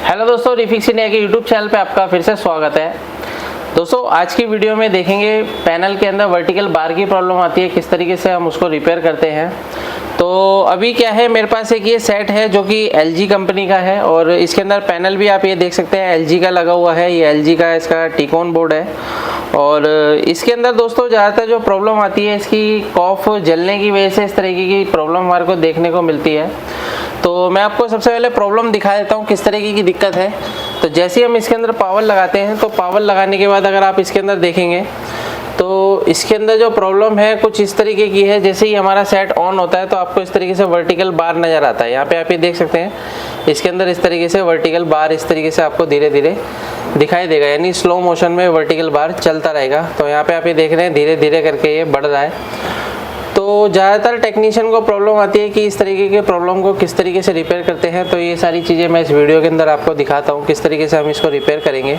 Hello दोस्तों, refix India के YouTube channel पे आपका फिर से स्वागत है। दोस्तों आज की वीडियो में देखेंगे पैनल के अंदर वर्टिकल बार की प्रॉब्लम आती है, किस तरीके से हम उसको रिपेयर करते हैं। तो अभी क्या है, मेरे पास एक ये सेट है जो कि LG कंपनी का है और इसके अंदर पैनल भी आप ये देख सकते हैं LG का लगा हुआ है। ये LG का इसका टिकोन बोर्ड है और इसके अंदर दोस्तों ज़्यादातर जो प्रॉब्लम आती है इसकी कॉफ जलने की वजह से इस तरीके की प्रॉब्लम हमारे को देखने को मिलती है। तो मैं आपको सबसे पहले प्रॉब्लम दिखा देता हूँ किस तरीके की दिक्कत है। तो जैसे ही हम इसके अंदर पावर लगाते हैं तो पावर लगाने के बाद अगर आप इसके अंदर देखेंगे तो इसके अंदर जो प्रॉब्लम है कुछ इस तरीके की है। जैसे ही हमारा सेट ऑन होता है तो आपको इस तरीके से वर्टिकल बार नज़र आता है। यहाँ पे आप ये देख सकते हैं, इसके अंदर इस तरीके से वर्टिकल बार इस तरीके से आपको धीरे धीरे दिखाई देगा, यानी स्लो मोशन में वर्टिकल बार चलता रहेगा। तो यहाँ पे आप ये देख रहे हैं धीरे धीरे करके ये बढ़ रहा है। तो ज़्यादातर टेक्नीशियन को प्रॉब्लम आती है कि इस तरीके के प्रॉब्लम को किस तरीके से रिपेयर करते हैं। तो ये सारी चीज़ें मैं इस वीडियो के अंदर आपको दिखाता हूँ किस तरीके से हम इसको रिपेयर करेंगे।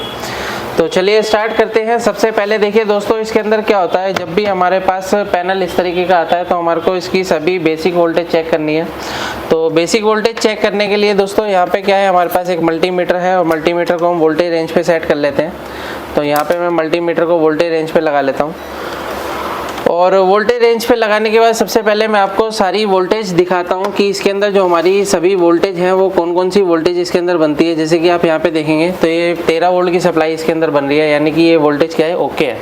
तो चलिए स्टार्ट करते हैं। सबसे पहले देखिए दोस्तों, इसके अंदर क्या होता है, जब भी हमारे पास पैनल इस तरीके का आता है तो हमारे को इसकी सभी बेसिक वोल्टेज चेक करनी है। तो बेसिक वोल्टेज चेक करने के लिए दोस्तों यहाँ पे क्या है, हमारे पास एक मल्टीमीटर है और मल्टीमीटर को हम वोल्टेज रेंज पे सेट कर लेते हैं। तो यहाँ पे मैं मल्टीमीटर को वोल्टेज रेंज पे लगा लेता हूँ और वोल्टेज रेंज पे लगाने के बाद सबसे पहले मैं आपको सारी वोल्टेज दिखाता हूँ कि इसके अंदर जो हमारी सभी वोल्टेज हैं वो कौन कौन सी वोल्टेज इसके अंदर बनती है। जैसे कि आप यहाँ पे देखेंगे तो ये 13 वोल्ट की सप्लाई इसके अंदर बन रही है, यानी कि ये वोल्टेज क्या है, ओके है।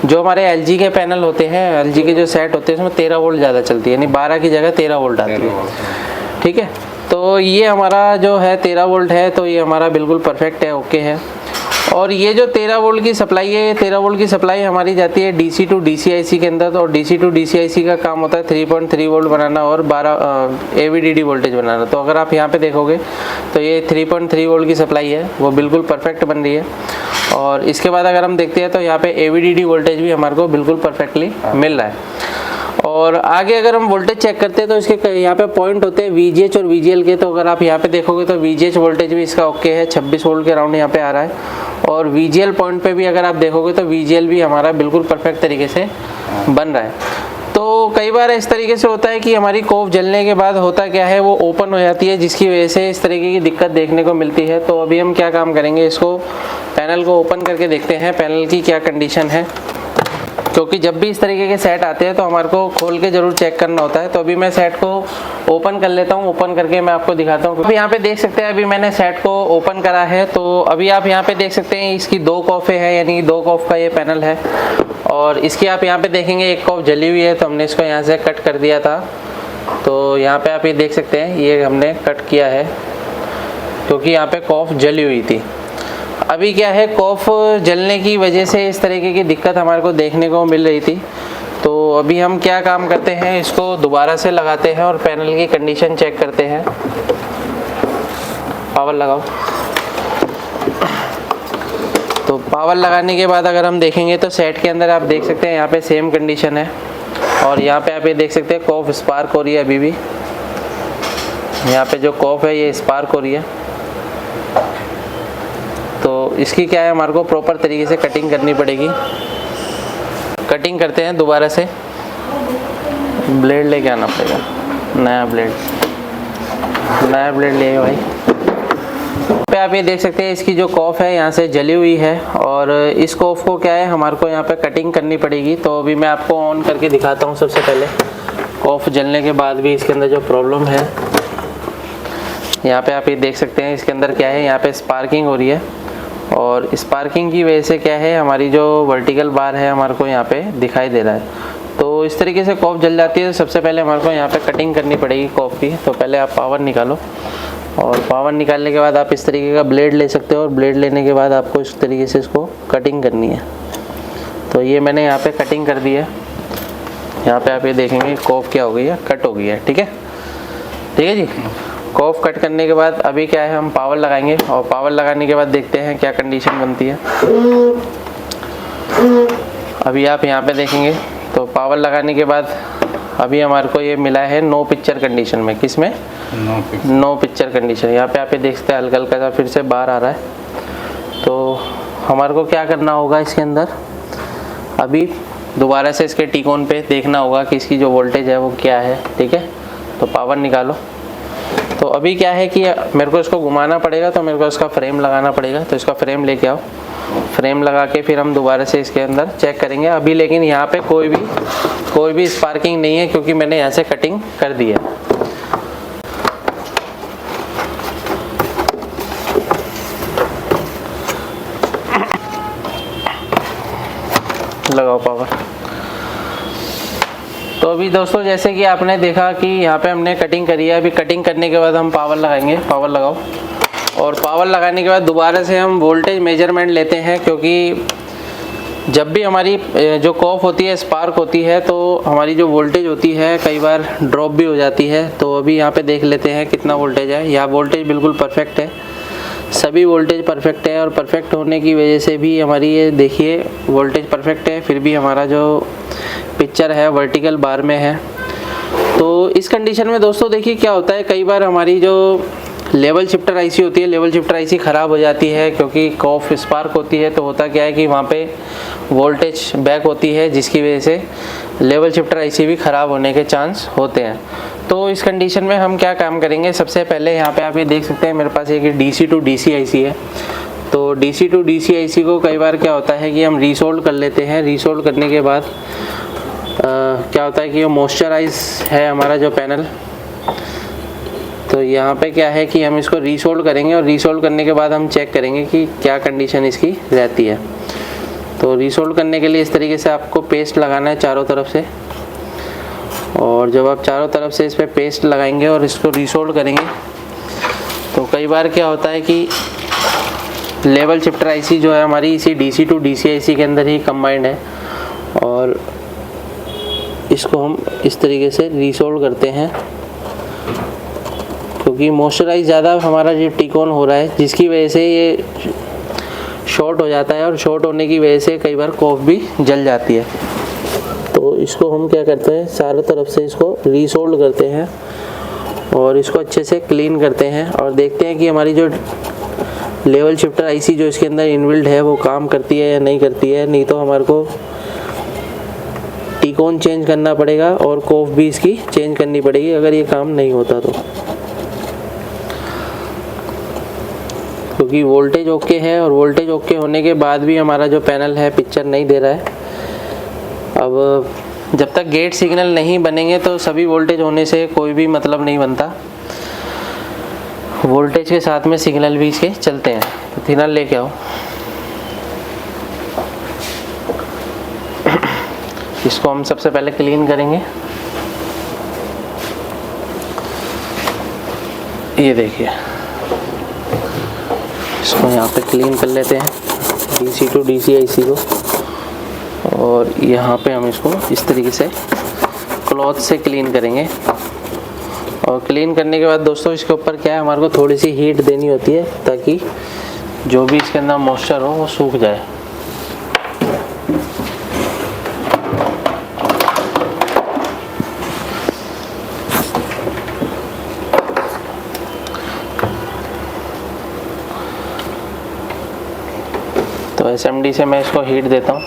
जो हमारे LG के पैनल होते हैं, LG के जो सेट होते हैं उसमें 13 वोल्ट ज़्यादा चलती है, यानी 12 की जगह 13 वोल्ट आती है। ठीक है, तो ये हमारा जो है 13 वोल्ट है, तो ये हमारा बिल्कुल परफेक्ट है, ओके है। और ये जो 13 वोल्ट की सप्लाई है, 13 वोल्ट की सप्लाई हमारी जाती है DC टू DC IC के अंदर। तो DC टू DC IC का काम होता है 3.3 वोल्ट बनाना और 12 AVDD वोल्टेज बनाना। तो अगर आप यहाँ पे देखोगे तो ये 3.3 वोल्ट की सप्लाई है, वो बिल्कुल परफेक्ट बन रही है। और इसके बाद अगर हम देखते हैं तो यहाँ पे AVDD वोल्टेज भी हमारे को बिल्कुल परफेक्टली मिल रहा है। और आगे अगर हम वोल्टेज चेक करते हैं तो इसके यहाँ पे पॉइंट होते हैं VGH और VGL के। तो अगर आप यहाँ पे देखोगे तो VGH वोल्टेज भी इसका ओके है, 26 वोल्ट के अराउंड यहाँ पे आ रहा है। और VGL पॉइंट पे भी अगर आप देखोगे तो VGL भी हमारा बिल्कुल परफेक्ट तरीके से बन रहा है। तो कई बार इस तरीके से होता है कि हमारी कोफ जलने के बाद होता क्या है, वो ओपन हो जाती है, जिसकी वजह से इस तरीके की दिक्कत देखने को मिलती है। तो अभी हम क्या काम करेंगे, इसको पैनल को ओपन करके देखते हैं पैनल की क्या कंडीशन है, क्योंकि जब भी इस तरीके के सेट आते हैं तो हमारे को खोल के जरूर चेक करना होता है। तो अभी मैं सेट को ओपन कर लेता हूँ, ओपन करके मैं आपको दिखाता हूँ। अभी यहाँ पे देख सकते हैं, अभी मैंने सेट को ओपन करा है। तो अभी आप यहाँ पे देख सकते हैं इसकी 2 कॉफे हैं, यानी 2 कॉफ का ये पैनल है। और इसकी आप यहाँ पे देखेंगे एक कॉफ जली हुई है, तो हमने इसको यहाँ से कट कर दिया था। तो यहाँ पे आप ये देख सकते हैं ये हमने कट किया है क्योंकि यहाँ पे कॉफ जली हुई थी। अभी क्या है, कॉफ जलने की वजह से इस तरीके की दिक्कत हमारे को देखने को मिल रही थी। तो अभी हम क्या काम करते हैं, इसको दोबारा से लगाते हैं और पैनल की कंडीशन चेक करते हैं। पावर लगाओ। तो पावर लगाने के बाद अगर हम देखेंगे तो सेट के अंदर आप देख सकते हैं यहाँ पे सेम कंडीशन है। और यहाँ पे आप ये देख सकते हैं कॉफ स्पार्क हो रही है अभी भी। यहाँ पे जो कॉफ है ये स्पार्क हो रही है। तो इसकी क्या है, हमारे को प्रॉपर तरीके से कटिंग करनी पड़ेगी। कटिंग करते हैं दोबारा से, ब्लेड लेके आना पड़ेगा, नया ब्लेड ले भाई। पे आप ये देख सकते हैं इसकी जो कॉफ है यहाँ से जली हुई है और इस कॉफ को क्या है हमारे को यहाँ पे कटिंग करनी पड़ेगी। तो अभी मैं आपको ऑन करके दिखाता हूँ। सबसे पहले कॉफ जलने के बाद भी इसके अंदर जो प्रॉब्लम है, यहाँ पे आप ये देख सकते हैं इसके अंदर क्या है, यहाँ पे स्पार्किंग हो रही है। और स्पार्किंग की वजह से क्या है, हमारी जो वर्टिकल बार है हमारे को यहाँ पे दिखाई दे रहा है। तो इस तरीके से कॉफ जल जाती है। तो सबसे पहले हमारे को यहाँ पे कटिंग करनी पड़ेगी कॉफ की। तो पहले आप पावर निकालो और पावर निकालने के बाद आप इस तरीके का ब्लेड ले सकते हो और ब्लेड लेने के बाद आपको इस तरीके से इसको कटिंग करनी है। तो ये मैंने यहाँ पे कटिंग कर दी है। यहाँ पे आप ये देखेंगे कॉफ क्या हो गई है, कट हो गई है। ठीक है जी। कॉफ कट करने के बाद अभी क्या है, हम पावर लगाएंगे और पावर लगाने के बाद देखते हैं क्या कंडीशन बनती है। अभी आप यहाँ पे देखेंगे तो पावर लगाने के बाद अभी हमारे को ये मिला है नो पिक्चर कंडीशन में। किस में? No picture condition. यहाँ पे आप ये देख सकते हैं हल्का हल्का सा फिर से बाहर आ रहा है। तो हमारे को क्या करना होगा, इसके अंदर अभी दोबारा से इसके टिकोन पे देखना होगा कि इसकी जो वोल्टेज है वो क्या है। ठीक है, तो पावर निकालो। तो अभी क्या है कि मेरे को इसको घुमाना पड़ेगा, तो मेरे को इसका फ्रेम लगाना पड़ेगा। तो इसका फ्रेम लेके आओ, फ्रेम लगा के फिर हम दोबारा से इसके अंदर चेक करेंगे। अभी लेकिन यहाँ पे कोई भी स्पार्किंग नहीं है, क्योंकि मैंने यहाँ से कटिंग कर दी है। लगाओ पावर। तो अभी दोस्तों जैसे कि आपने देखा कि यहाँ पे हमने कटिंग करी है। अभी कटिंग करने के बाद हम पावर लगाएंगे। पावर लगाओ, और पावर लगाने के बाद दोबारा से हम वोल्टेज मेजरमेंट लेते हैं, क्योंकि जब भी हमारी जो कॉफ होती है, स्पार्क होती है, तो हमारी जो वोल्टेज होती है कई बार ड्रॉप भी हो जाती है। तो अभी यहाँ पे देख लेते हैं कितना वोल्टेज है। यहाँ वोल्टेज बिल्कुल परफेक्ट है, सभी वोल्टेज परफेक्ट है, और परफेक्ट होने की वजह से भी हमारी ये देखिए वोल्टेज परफेक्ट है, फिर भी हमारा जो पिक्चर है वर्टिकल बार में है। तो इस कंडीशन में दोस्तों देखिए क्या होता है, कई बार हमारी जो लेवल शिफ्टर आईसी होती है, लेवल शिफ्टर आईसी ख़राब हो जाती है, क्योंकि कॉफ स्पार्क होती है। तो होता क्या है कि वहाँ पे वोल्टेज बैक होती है, जिसकी वजह से लेवल शिफ्टर आईसी भी ख़राब होने के चांस होते हैं। तो इस कंडीशन में हम क्या काम करेंगे, सबसे पहले यहाँ पे आप ये देख सकते हैं मेरे पास एक DC टू DC आईसी है। तो DC टू DC आईसी को कई बार क्या होता है कि हम रीसोल्ड कर लेते हैं। रीसोल्ड करने के बाद क्या होता है कि ये मॉइस्चराइज है हमारा जो पैनल। तो यहाँ पे क्या है कि हम इसको रीसोल्ड करेंगे, और रीसोल्ड करने के बाद हम चेक करेंगे कि क्या कंडीशन इसकी रहती है। तो रीसोल्ड करने के लिए इस तरीके से आपको पेस्ट लगाना है चारों तरफ से, और जब आप चारों तरफ से इस पर पेस्ट लगाएंगे और इसको रीसोल्ड करेंगे, तो कई बार क्या होता है कि लेवल शिफ्टर आईसी जो है हमारी इसी DC टू DC आईसी के अंदर ही कंबाइंड है, और इसको हम इस तरीके से रीसोल्ड करते हैं, क्योंकि मॉइस्चराइज ज़्यादा हमारा जो टिकोन हो रहा है, जिसकी वजह से ये शॉर्ट हो जाता है, और शॉर्ट होने की वजह से कई बार कॉफ भी जल जाती है। तो इसको हम क्या करते हैं, चारों तरफ से इसको रीसोल्ड करते हैं, और इसको अच्छे से क्लीन करते हैं, और देखते हैं कि हमारी जो लेवल शिफ्टर आईसी जो इसके अंदर इनबिल्ट है वो काम करती है या नहीं करती है। नहीं तो हमारे को टिकोन चेंज करना पड़ेगा, और कॉफ भी इसकी चेंज करनी पड़ेगी अगर ये काम नहीं होता तो। क्योंकि वोल्टेज ओके है, और वोल्टेज ओके होने के बाद भी हमारा जो पैनल है पिक्चर नहीं दे रहा है। अब जब तक गेट सिग्नल नहीं बनेंगे तो सभी वोल्टेज होने से कोई भी मतलब नहीं बनता। वोल्टेज के साथ में सिग्नल भी इसके चलते हैं। तो थिनर लेके आओ, इसको हम सबसे पहले क्लीन करेंगे। ये देखिए, इसको यहाँ पे क्लीन कर लेते हैं DC टू DC आईसी को, और यहाँ पे हम इसको इस तरीके से क्लॉथ से क्लीन करेंगे। और क्लीन करने के बाद दोस्तों इसके ऊपर क्या है, हमारे को थोड़ी सी हीट देनी होती है, ताकि जो भी इसके अंदर मॉइस्चर हो वो सूख जाए। तो SMD से मैं इसको हीट देता हूँ।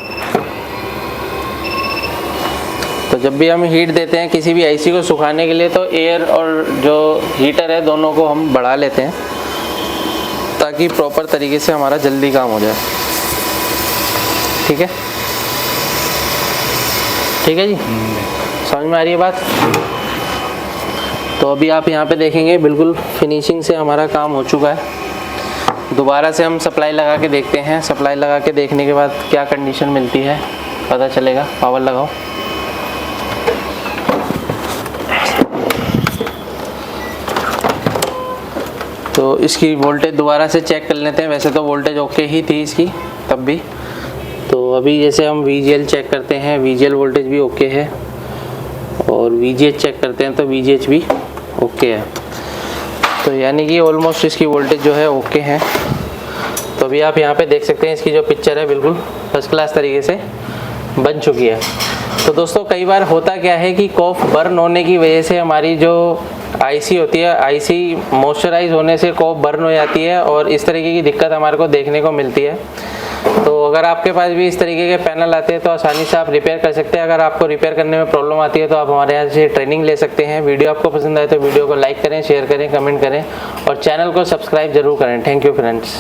तो जब भी हम हीट देते हैं किसी भी आईसी को सुखाने के लिए, तो एयर और जो हीटर है दोनों को हम बढ़ा लेते हैं, ताकि प्रॉपर तरीके से हमारा जल्दी काम हो जाए। ठीक है, ठीक है जी, समझ में आ रही है बात। तो अभी आप यहाँ पे देखेंगे बिल्कुल फिनिशिंग से हमारा काम हो चुका है। दोबारा से हम सप्लाई लगा के देखते हैं। सप्लाई लगा के देखने के बाद क्या कंडीशन मिलती है पता चलेगा। पावर लगाओ। तो इसकी वोल्टेज दोबारा से चेक कर लेते हैं। वैसे तो वोल्टेज ओके ही थी इसकी तब भी। तो अभी जैसे हम VGL चेक करते हैं, VGL वोल्टेज भी ओके है, और VGH चेक करते हैं तो VGH भी ओके है। तो यानी कि ऑलमोस्ट इसकी वोल्टेज जो है ओके है। तो अभी आप यहाँ पे देख सकते हैं इसकी जो पिक्चर है बिल्कुल फर्स्ट क्लास तरीके से बन चुकी है। तो दोस्तों कई बार होता क्या है कि कॉफ बर्न होने की वजह से हमारी जो आईसी होती है, आईसी मॉइस्चराइज होने से कॉफ बर्न हो जाती है, और इस तरीके की दिक्कत हमारे को देखने को मिलती है। तो अगर आपके पास भी इस तरीके के पैनल आते हैं तो आसानी से आप रिपेयर कर सकते हैं। अगर आपको रिपेयर करने में प्रॉब्लम आती है तो आप हमारे यहाँ से ट्रेनिंग ले सकते हैं। वीडियो आपको पसंद आए तो वीडियो को लाइक करें, शेयर करें, कमेंट करें और चैनल को सब्सक्राइब जरूर करें। Thank you friends.